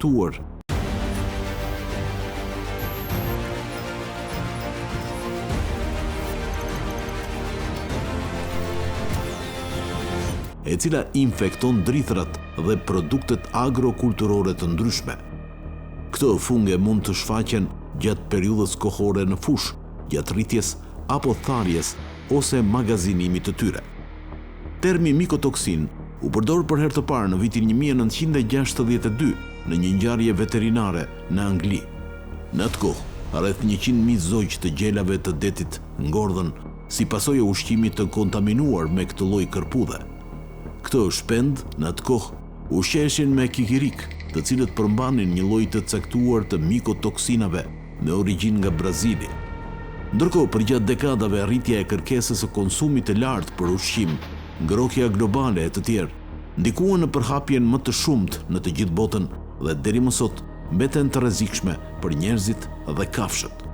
tuar. E cila infekton drithërat dhe produktet agrokulturore të ndryshme. Këto funge mund të shfaqen gjatë periudhës kohore në fush, gjatë rritjes apo tharjes ose magazinimit të tyre. Termi mikotoksin u përdor për herë të parë në vitin 1962 në një ngjarje veterinare në Angli. Në atë kohë, rreth 100.000 zogjë të gjelave të detit ngordhën si pasojë e ushqimit të kontaminuar me këtë lloj kërpudhe. Këto shpend në atë kohë ushqeshin me kikirik, të cilët përmbanin një lloj të caktuar të mikotoksinave me origjinë nga Brazili. Ndërkohë, përgjatë dekadave rritja e kërkesës së konsumit të lartë për ushqim, ngrohja globale e të tjerë, ndikuan në përhapjen më të shumtë në të gjithë botën dhe deri më sot mbeten të rrezikshme për njerëzit dhe kafshët.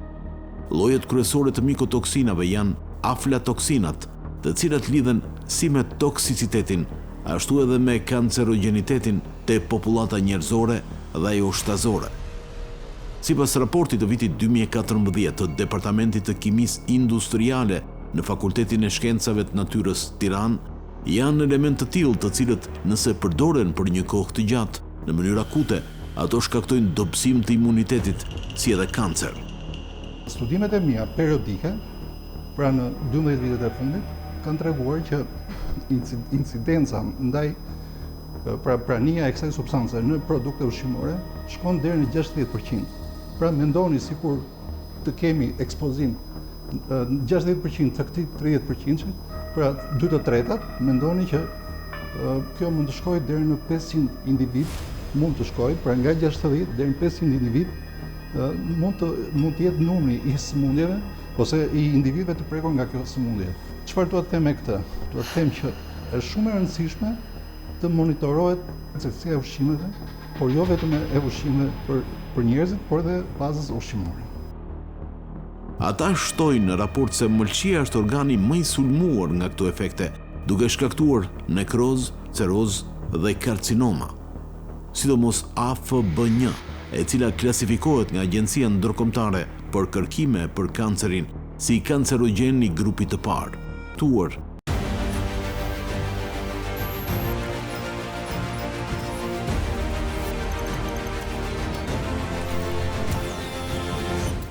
Llojet kryesore të mikotoksinave janë aflatoksinat, të cilat lidhen si me toksicitetin, ashtu edhe me kancerogenitetin te popullata njerëzore dhe ajo shtazore. Sipas raportit të vitit 2014 të Departamentit të Kimisë Industriale në Fakultetin e Shkencave të Natyrës Tiranë, janë elementë të tillë të cilët nëse përdoren për një kohë të gjatë në mënyrë akute, ato shkaktojnë dobësim të imunitetit, si edhe kancer. Studimet e mia periodike, pra në 12 vitet e fundit, kanë treguar që incidenca ndaj prania e kësaj substance në produkte ushqimore shkon deri në 60%. Pra mendoni sikur të kemi ekspozim 60% të këtij 30%, pra 2/3, mendoni që kjo mund të shkojë deri në 500 individ, mund të shkojë, pra nga 60 deri në 500 individ mund të jetë numri i sëmundjeve ose i individëve të prekur nga kjo sëmundje. Çfarë do të them me këtë? Do të them që është shumë e rëndësishme të monitorohet cilësia e ushqimeve, por jo vetëm e ushqimeve për njerëzit, por edhe bazës ushqimore. Ata shtojnë në raport se mëlçia është organi më i sulmuar nga këto efekte, duke shkaktuar nekroz, ceroz dhe karcinoma. Sidomos AFB1, e cila klasifikohet nga Agjencia Ndërkombëtare për Kërkime për Kancerin si kancerogen i grupit të parë. Tuar